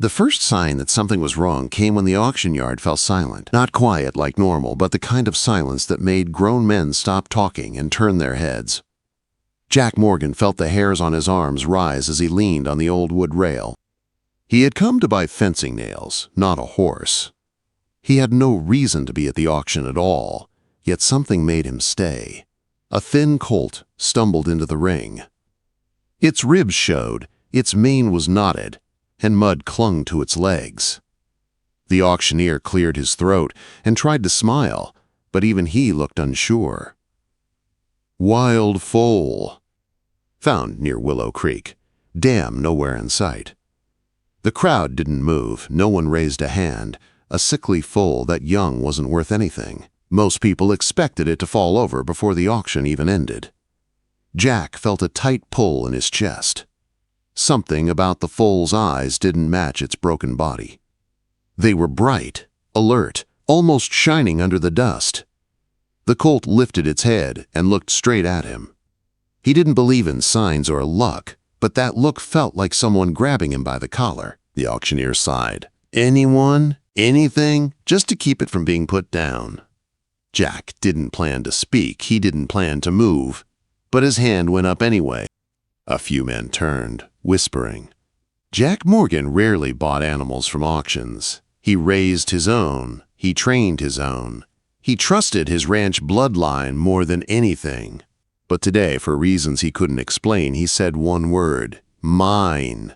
The first sign that something was wrong came when the auction yard fell silent. Not quiet like normal, but the kind of silence that made grown men stop talking and turn their heads. Jack Morgan felt the hairs on his arms rise as he leaned on the old wood rail. He had come to buy fencing nails, not a horse. He had no reason to be at the auction at all, yet something made him stay. A thin colt stumbled into the ring. Its ribs showed, its mane was knotted, and mud clung to its legs. The auctioneer cleared his throat and tried to smile, but even he looked unsure. Wild foal. Found near Willow Creek. Dam nowhere in sight. The crowd didn't move, no one raised a hand. A sickly foal that young wasn't worth anything. Most people expected it to fall over before the auction even ended. Jack felt a tight pull in his chest. Something about the foal's eyes didn't match its broken body. They were bright, alert, almost shining under the dust. The colt lifted its head and looked straight at him. He didn't believe in signs or luck, but that look felt like someone grabbing him by the collar. The auctioneer sighed. Anyone? Anything? Just to keep it from being put down. Jack didn't plan to speak, he didn't plan to move, but his hand went up anyway. A few men turned, whispering. Jack Morgan rarely bought animals from auctions. He raised his own, he trained his own. He trusted his ranch bloodline more than anything. But today, for reasons he couldn't explain, he said one word, mine.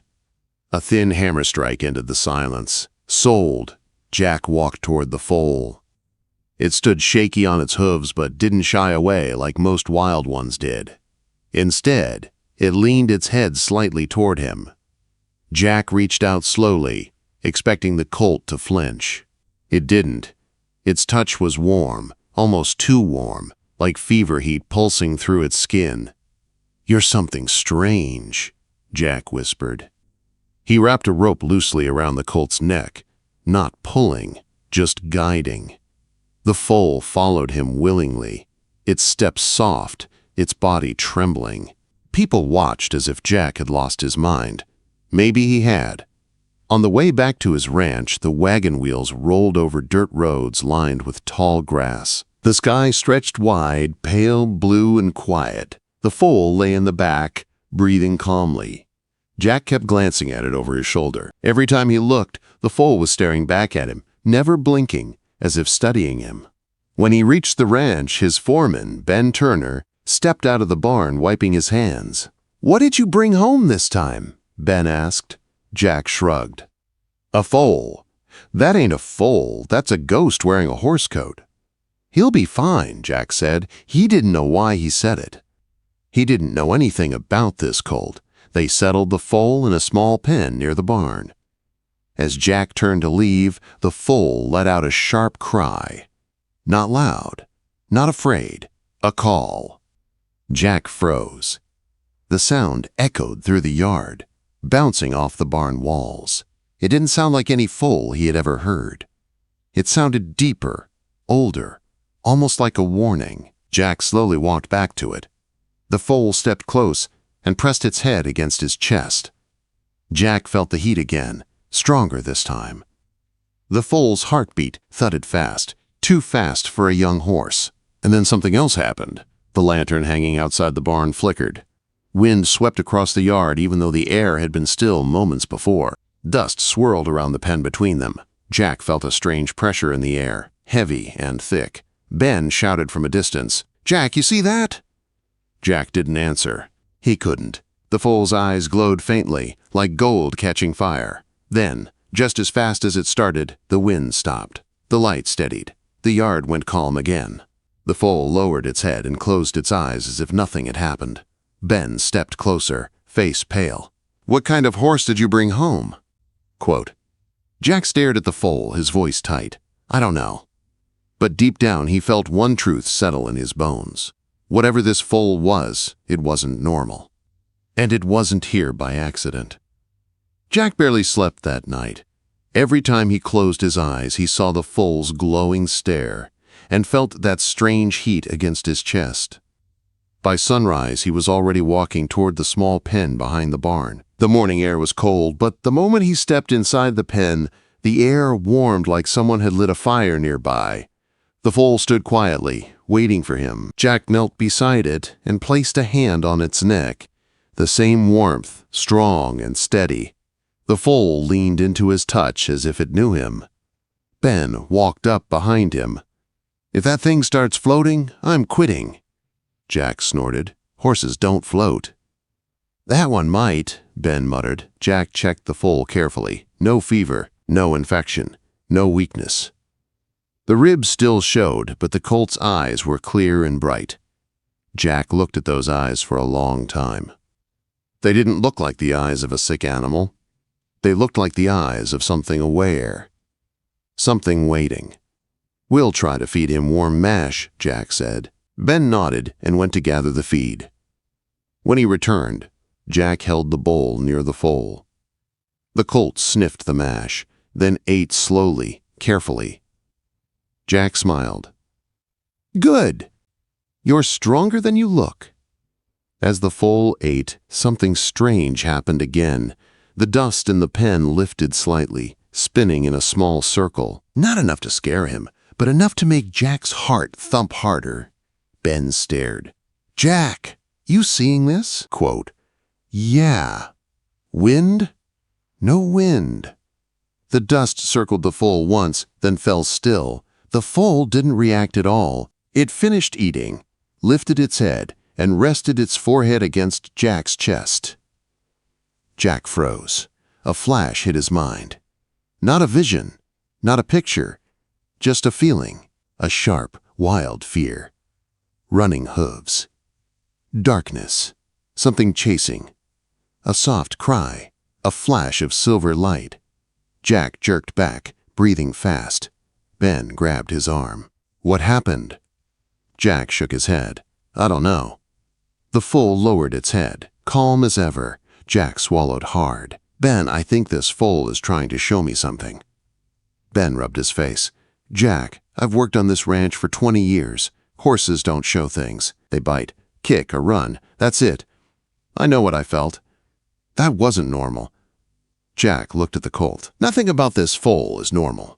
A thin hammer strike ended the silence. Sold. Jack walked toward the foal. It stood shaky on its hooves but didn't shy away like most wild ones did. Instead, it leaned its head slightly toward him. Jack reached out slowly, expecting the colt to flinch. It didn't. Its touch was warm, almost too warm, like fever heat pulsing through its skin. You're something strange, Jack whispered. He wrapped a rope loosely around the colt's neck, not pulling, just guiding. The foal followed him willingly, its steps soft, its body trembling. People watched as if Jack had lost his mind. Maybe he had. On the way back to his ranch, the wagon wheels rolled over dirt roads lined with tall grass. The sky stretched wide, pale blue and quiet. The foal lay in the back, breathing calmly. Jack kept glancing at it over his shoulder. Every time he looked, the foal was staring back at him, never blinking, as if studying him. When he reached the ranch, his foreman, Ben Turner, stepped out of the barn wiping his hands. "What did you bring home this time?" Ben asked. Jack shrugged. "A foal. That ain't a foal, that's a ghost wearing a horse coat." "He'll be fine," Jack said. He didn't know why he said it. He didn't know anything about this colt. They settled the foal in a small pen near the barn. As Jack turned to leave, the foal let out a sharp cry. Not loud, not afraid, a call. Jack froze. The sound echoed through the yard, bouncing off the barn walls. It didn't sound like any foal he had ever heard. It sounded deeper, older, almost like a warning. Jack slowly walked back to it. The foal stepped close and pressed its head against his chest. Jack felt the heat again, stronger this time. The foal's heartbeat thudded fast, too fast for a young horse. And then something else happened. The lantern hanging outside the barn flickered. Wind swept across the yard even though the air had been still moments before. Dust swirled around the pen between them. Jack felt a strange pressure in the air, heavy and thick. Ben shouted from a distance, "Jack, you see that?" Jack didn't answer. He couldn't. The foal's eyes glowed faintly, like gold catching fire. Then, just as fast as it started, the wind stopped. The light steadied. The yard went calm again. The foal lowered its head and closed its eyes as if nothing had happened. Ben stepped closer, face pale. "What kind of horse did you bring home?" Quote. Jack stared at the foal, his voice tight. "I don't know." But deep down he felt one truth settle in his bones. Whatever this foal was, it wasn't normal. And it wasn't here by accident. Jack barely slept that night. Every time he closed his eyes, he saw the foal's glowing stare and felt that strange heat against his chest. By sunrise, he was already walking toward the small pen behind the barn. The The morning air was cold, but the moment he stepped inside the pen, the air warmed like someone had lit a fire nearby. The foal stood quietly, waiting for him. Jack knelt beside it and placed a hand on its neck. The same warmth, strong and steady. The foal leaned into his touch as if it knew him. Ben walked up behind him. "If that thing starts floating, I'm quitting." Jack snorted. "Horses don't float." "That one might," Ben muttered. Jack checked the foal carefully. No fever, no infection, no weakness. The ribs still showed, but the colt's eyes were clear and bright. Jack looked at those eyes for a long time. They didn't look like the eyes of a sick animal. They looked like the eyes of something aware. Something waiting. "We'll try to feed him warm mash," Jack said. Ben nodded and went to gather the feed. When he returned, Jack held the bowl near the foal. The colt sniffed the mash, then ate slowly, carefully. Jack smiled. "Good. You're stronger than you look." As the foal ate, something strange happened again. The dust in the pen lifted slightly, spinning in a small circle. Not enough to scare him, but enough to make Jack's heart thump harder. Ben stared. "Jack, you seeing this?" Quote, "Yeah. Wind? No wind." The dust circled the foal once, then fell still. The foal didn't react at all. It finished eating, lifted its head, and rested its forehead against Jack's chest. Jack froze. A flash hit his mind. Not a vision, not a picture, just a feeling, a sharp, wild fear. Running hooves. Darkness. Something chasing. A soft cry. A flash of silver light. Jack jerked back, breathing fast. Ben grabbed his arm. "What happened?" Jack shook his head. "I don't know." The foal lowered its head, calm as ever. Jack swallowed hard. "Ben, I think this foal is trying to show me something." Ben rubbed his face. "Jack, I've worked on this ranch for 20 years. Horses don't show things. They bite, kick, or run. That's it. I know what I felt. That wasn't normal." Jack looked at the colt. "Nothing about this foal is normal."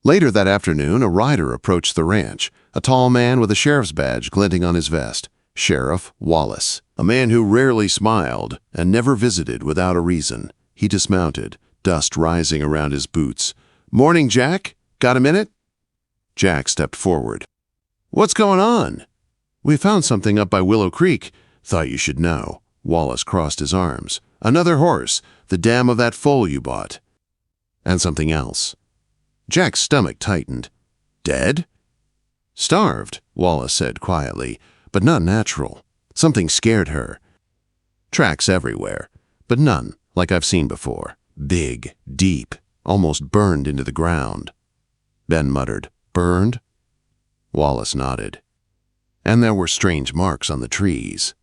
Later that afternoon, a rider approached the ranch, a tall man with a sheriff's badge glinting on his vest. Sheriff Wallace, a man who rarely smiled and never visited without a reason. He dismounted, dust rising around his boots. "Morning, Jack. Got a minute?" Jack stepped forward. "What's going on?" "We found something up by Willow Creek. Thought you should know." Wallace crossed his arms. "Another horse, the dam of that foal you bought." "And something else." Jack's stomach tightened. "Dead?" "Starved," Wallace said quietly, "but not natural. Something scared her. Tracks everywhere, but none like I've seen before. Big, deep, almost burned into the ground." Ben muttered, "Burned?" Wallace nodded. "And there were strange marks on the trees.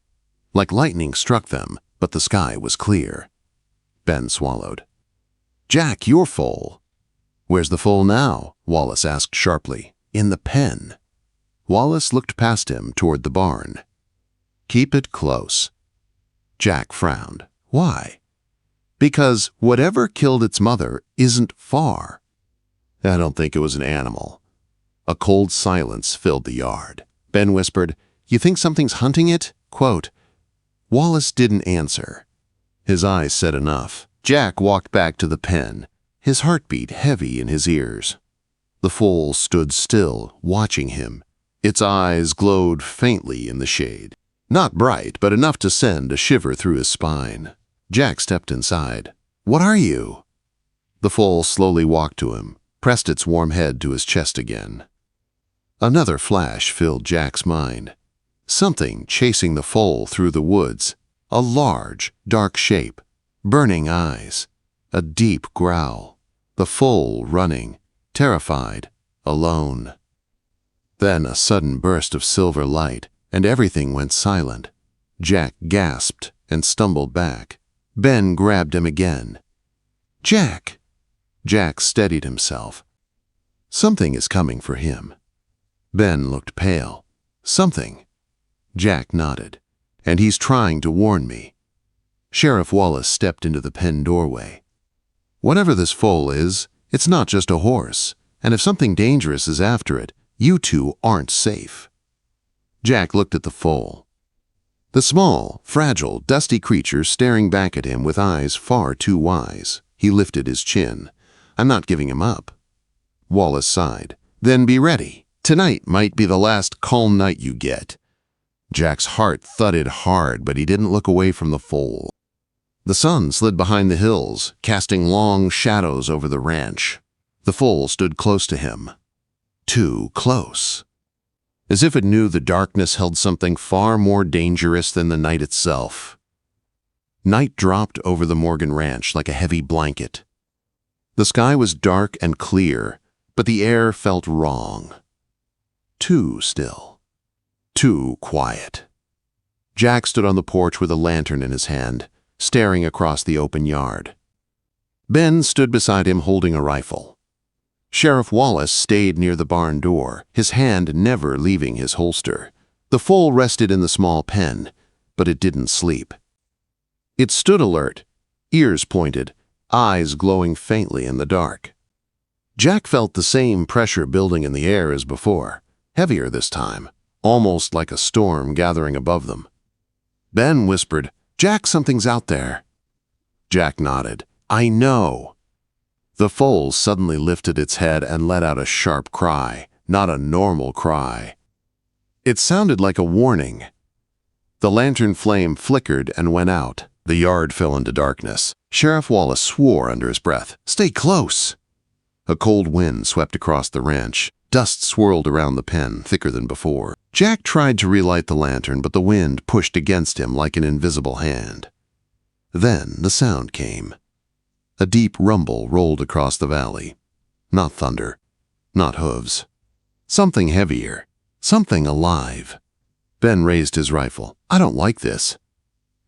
Like lightning struck them, but the sky was clear." Ben swallowed. "Jack, your foal." "Where's the foal now?" Wallace asked sharply. "In the pen." Wallace looked past him toward the barn. "Keep it close." Jack frowned. "Why?" "Because whatever killed its mother isn't far." "I don't think it was an animal." A cold silence filled the yard. Ben whispered, "You think something's hunting it?" Quote. Wallace didn't answer. His eyes said enough. Jack walked back to the pen, his heartbeat heavy in his ears. The foal stood still, watching him. Its eyes glowed faintly in the shade. Not bright, but enough to send a shiver through his spine. Jack stepped inside. "What are you?" The foal slowly walked to him, pressed its warm head to his chest again. Another flash filled Jack's mind. Something chasing the foal through the woods. A large, dark shape. Burning eyes. A deep growl. The foal running, terrified, alone. Then a sudden burst of silver light, and everything went silent. Jack gasped and stumbled back. Ben grabbed him again. "Jack!" Jack steadied himself. Something is coming for him. Ben looked pale. "Something." Jack nodded. "And he's trying to warn me." Sheriff Wallace stepped into the pen doorway. "Whatever this foal is, it's not just a horse, and if something dangerous is after it, you two aren't safe." Jack looked at the foal. The small, fragile, dusty creature staring back at him with eyes far too wise. He lifted his chin. "I'm not giving him up." Wallace sighed. "Then be ready. Tonight might be the last calm night you get." Jack's heart thudded hard, but he didn't look away from the foal. The sun slid behind the hills, casting long shadows over the ranch. The foal stood close to him. Too close. As if it knew the darkness held something far more dangerous than the night itself. Night dropped over the Morgan Ranch like a heavy blanket. The sky was dark and clear, but the air felt wrong. Too still. Too quiet. Jack stood on the porch with a lantern in his hand, staring across the open yard. Ben stood beside him holding a rifle. Sheriff Wallace stayed near the barn door, his hand never leaving his holster. The foal rested in the small pen, but it didn't sleep. It stood alert, ears pointed, eyes glowing faintly in the dark. Jack felt the same pressure building in the air as before, heavier this time, almost like a storm gathering above them. Ben whispered, "Jack, something's out there." Jack nodded. "I know." The foal suddenly lifted its head and let out a sharp cry, not a normal cry. It sounded like a warning. The lantern flame flickered and went out. The yard fell into darkness. Sheriff Wallace swore under his breath, "Stay close." A cold wind swept across the ranch. Dust swirled around the pen, thicker than before. Jack tried to relight the lantern, but the wind pushed against him like an invisible hand. Then the sound came. A deep rumble rolled across the valley. Not thunder, not hooves. Something heavier, something alive. Ben raised his rifle. "I don't like this."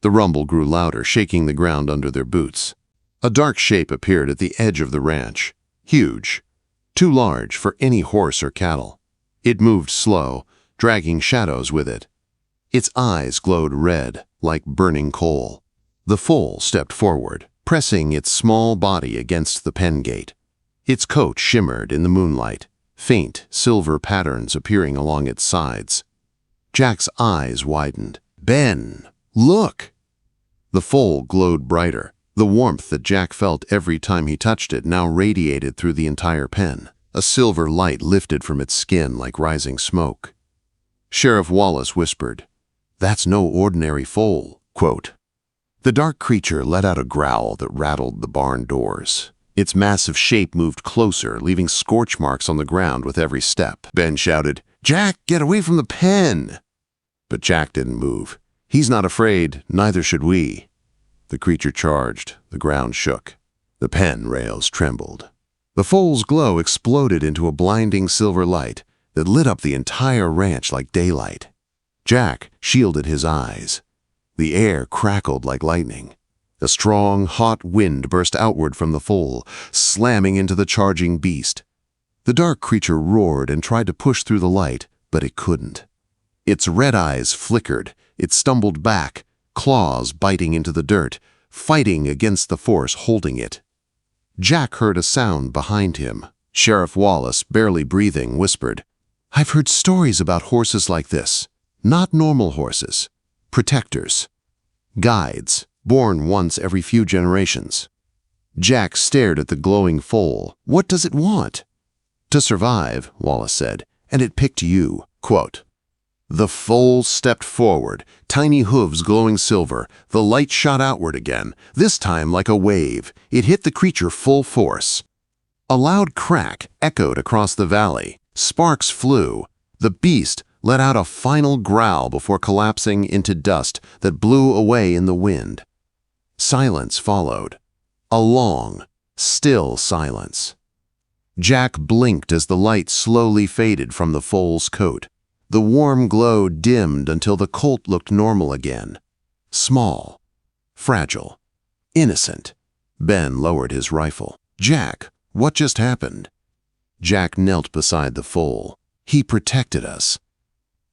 The rumble grew louder, shaking the ground under their boots. A dark shape appeared at the edge of the ranch. Huge, too large for any horse or cattle. It moved slow, dragging shadows with it. Its eyes glowed red, like burning coal. The foal stepped forward, pressing its small body against the pen gate. Its coat shimmered in the moonlight, faint silver patterns appearing along its sides. Jack's eyes widened. "Ben, look!" The foal glowed brighter. The warmth that Jack felt every time he touched it now radiated through the entire pen. A silver light lifted from its skin like rising smoke. Sheriff Wallace whispered, "That's no ordinary foal." Quote, the dark creature let out a growl that rattled the barn doors. Its massive shape moved closer, leaving scorch marks on the ground with every step. Ben shouted, "Jack, get away from the pen!" But Jack didn't move. "He's not afraid, neither should we." The creature charged. The ground shook. The pen rails trembled. The foal's glow exploded into a blinding silver light that lit up the entire ranch like daylight. Jack shielded his eyes. The air crackled like lightning. A strong, hot wind burst outward from the foal, slamming into the charging beast. The dark creature roared and tried to push through the light, but it couldn't. Its red eyes flickered. It stumbled back, claws biting into the dirt, fighting against the force holding it. Jack heard a sound behind him. Sheriff Wallace, barely breathing, whispered, "I've heard stories about horses like this. Not normal horses. Protectors. Guides, born once every few generations." Jack stared at the glowing foal. "What does it want?" "To survive," Wallace said, "and it picked you." Quote, the foal stepped forward, tiny hooves glowing silver. The light shot outward again, this time like a wave. It hit the creature full force. A loud crack echoed across the valley. Sparks flew. The beast let out a final growl before collapsing into dust that blew away in the wind. Silence followed. A long, still silence. Jack blinked as the light slowly faded from the foal's coat. The warm glow dimmed until the colt looked normal again. Small, fragile, innocent. Ben lowered his rifle. "Jack, what just happened?" Jack knelt beside the foal. "He protected us."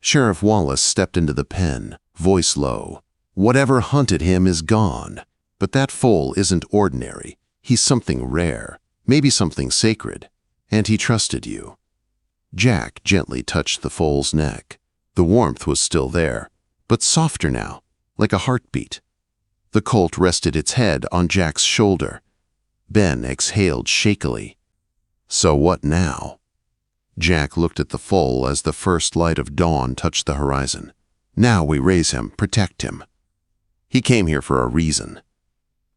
Sheriff Wallace stepped into the pen, voice low. Whatever hunted him is gone. But that foal isn't ordinary. He's something rare, maybe something sacred. And he trusted you. Jack gently touched the foal's neck. The warmth was still there, but softer now, like a heartbeat. The colt rested its head on Jack's shoulder. Ben exhaled shakily. So what now? Jack looked at the foal as the first light of dawn touched the horizon. Now we raise him, protect him. He came here for a reason.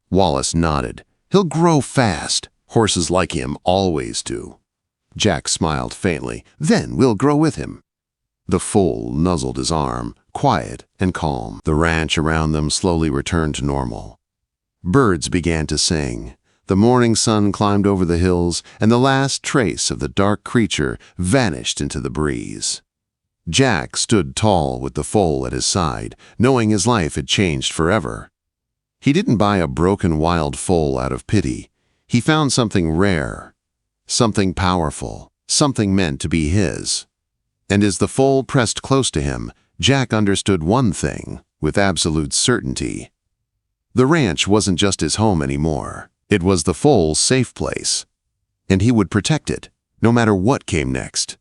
Wallace nodded. He'll grow fast. Horses like him always do. Jack smiled faintly. Then we'll grow with him. The foal nuzzled his arm, quiet and calm. The ranch around them slowly returned to normal. Birds began to sing. The morning sun climbed over the hills, and the last trace of the dark creature vanished into the breeze. Jack stood tall with the foal at his side, knowing his life had changed forever. He didn't buy a broken wild foal out of pity. He found something rare, something powerful, something meant to be his. And as the foal pressed close to him, Jack understood one thing with absolute certainty. The ranch wasn't just his home anymore. It was the foal's safe place. And he would protect it, no matter what came next.